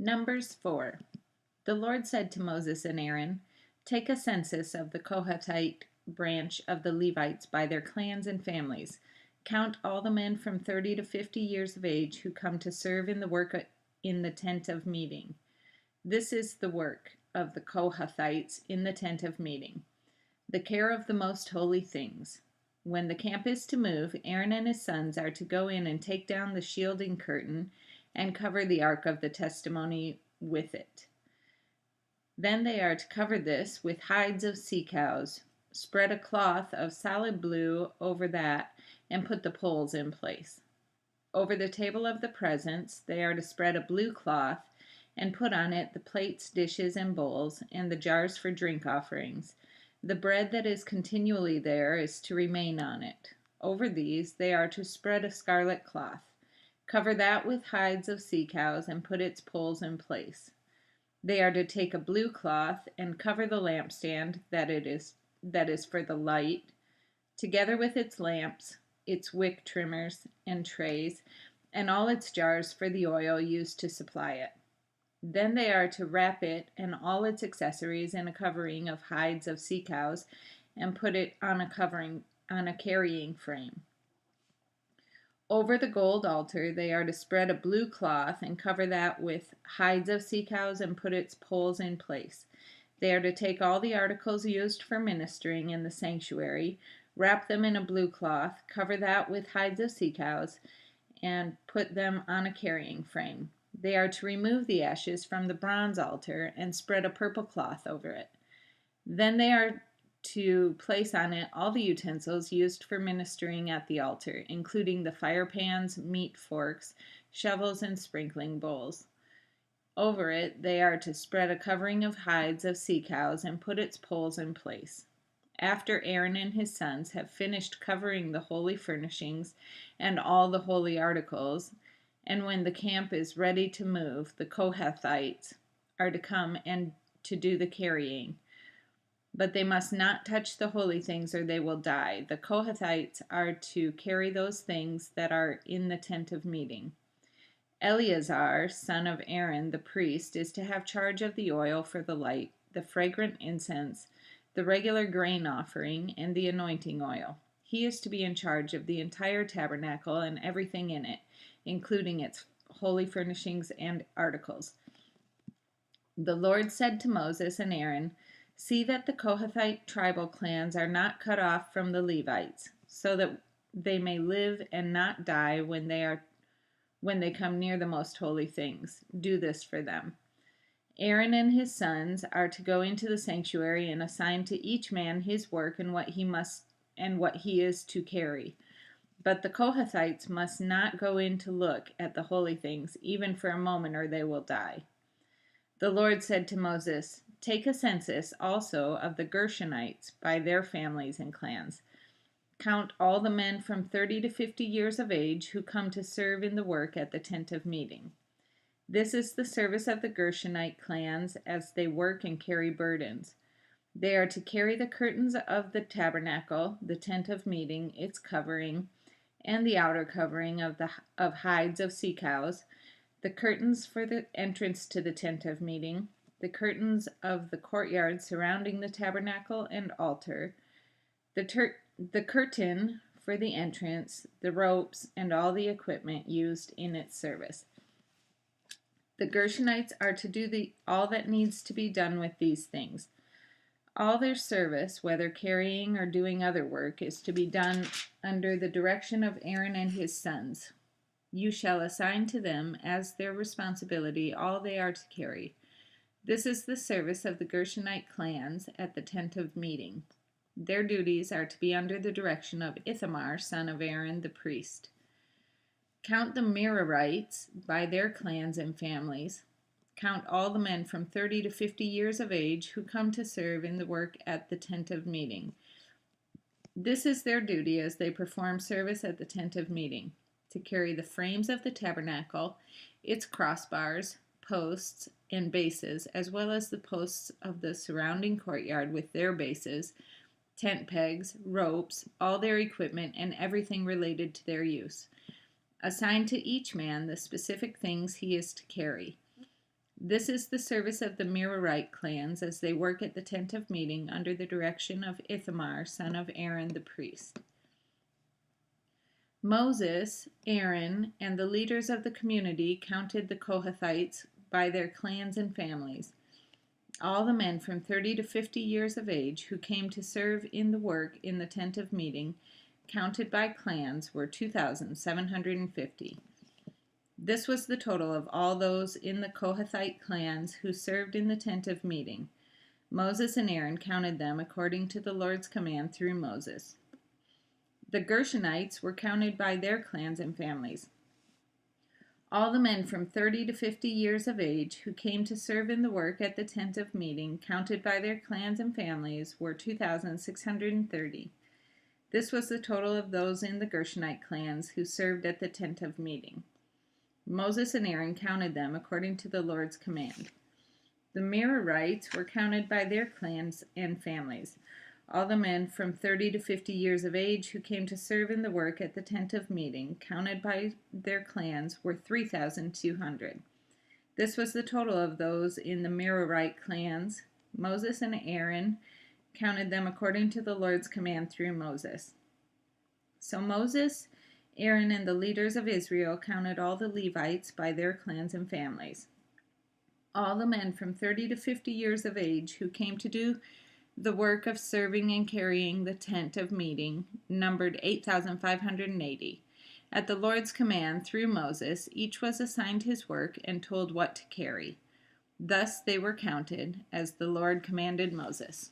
Numbers 4. The Lord said to Moses and Aaron, "Take a census of the Kohathite branch of the Levites by their clans and families. Count all the men from 30 to 50 years of age who come to serve in the work in the tent of meeting. This is the work of the Kohathites in the tent of meeting, the care of the most holy things. When the camp is to move, Aaron and his sons are to go in and take down the shielding curtain and cover the ark of the testimony with it. Then they are to cover this with hides of sea cows. Spread a cloth of solid blue over that and put the poles in place. Over the table of the presence, they are to spread a blue cloth and put on it the plates, dishes, and bowls, and the jars for drink offerings. The bread that is continually there is to remain on it. Over these they are to spread a scarlet cloth. Cover that with hides of sea cows and put its poles in place. They are to take a blue cloth and cover the lampstand that is for the light, together with its lamps, its wick trimmers and trays, and all its jars for the oil used to supply it. Then they are to wrap it and all its accessories in a covering of hides of sea cows and put it on a carrying frame. Over the gold altar they are to spread a blue cloth and cover that with hides of sea cows and put its poles in place. They are to take all the articles used for ministering in the sanctuary, wrap them in a blue cloth, cover that with hides of sea cows, and put them on a carrying frame. They are to remove the ashes from the bronze altar and spread a purple cloth over it. Then they are to place on it all the utensils used for ministering at the altar, including the fire pans, meat forks, shovels, and sprinkling bowls. Over it they are to spread a covering of hides of sea cows and put its poles in place. After Aaron and his sons have finished covering the holy furnishings and all the holy articles, and when the camp is ready to move, the Kohathites are to come and to do the carrying. But they must not touch the holy things or they will die. The Kohathites are to carry those things that are in the tent of meeting. Eleazar, son of Aaron the priest, is to have charge of the oil for the light, the fragrant incense, the regular grain offering, and the anointing oil. He is to be in charge of the entire tabernacle and everything in it, including its holy furnishings and articles. The Lord said to Moses and Aaron, "See that the Kohathite tribal clans are not cut off from the Levites, so that they may live and not die when they come near the most holy things. Do this for them." Aaron and his sons are to go into the sanctuary and assign to each man his work and what he is to carry. But the Kohathites must not go in to look at the holy things, even for a moment, or they will die. The Lord said to Moses, "Take a census also of the Gershonites by their families and clans. Count all the men from 30 to 50 years of age who come to serve in the work at the tent of meeting. This is the service of the Gershonite clans as they work and carry burdens. They are to carry the curtains of the tabernacle, the tent of meeting, its covering, and the outer covering of hides of sea cows, the curtains for the entrance to the tent of meeting, the curtains of the courtyard surrounding the tabernacle and altar, the curtain for the entrance, the ropes, and all the equipment used in its service. The Gershonites are to do all that needs to be done with these things. All their service, whether carrying or doing other work, is to be done under the direction of Aaron and his sons. You shall assign to them as their responsibility all they are to carry. This is the service of the Gershonite clans at the tent of meeting. Their duties are to be under the direction of Ithamar, son of Aaron the priest. Count the Merarites by their clans and families. Count all the men from 30 to 50 years of age who come to serve in the work at the tent of meeting. This is their duty as they perform service at the tent of meeting, to carry the frames of the tabernacle, its crossbars, posts, and bases, as well as the posts of the surrounding courtyard with their bases, tent pegs, ropes, all their equipment, and everything related to their use. Assign to each man the specific things he is to carry. This is the service of the Merarite clans as they work at the tent of meeting under the direction of Ithamar, son of Aaron the priest. Moses, Aaron, and the leaders of the community counted the Kohathites by their clans and families. All the men from 30 to 50 years of age who came to serve in the work in the tent of meeting, counted by clans, were 2,750. This was the total of all those in the Kohathite clans who served in the tent of meeting. Moses and Aaron counted them according to the Lord's command through Moses. The Gershonites were counted by their clans and families. All the men from 30 to 50 years of age who came to serve in the work at the tent of meeting, counted by their clans and families, were 2,630. This was the total of those in the Gershonite clans who served at the tent of meeting. Moses and Aaron counted them according to the Lord's command. The Merarites were counted by their clans and families. All the men from 30 to 50 years of age who came to serve in the work at the tent of meeting, counted by their clans, were 3,200. This was the total of those in the Merarite clans. Moses and Aaron counted them according to the Lord's command through Moses. So Moses, Aaron, and the leaders of Israel counted all the Levites by their clans and families. All the men from 30 to 50 years of age who came to do the work of serving and carrying the tent of meeting numbered 8,580. At the Lord's command through Moses, each was assigned his work and told what to carry. Thus they were counted, as the Lord commanded Moses.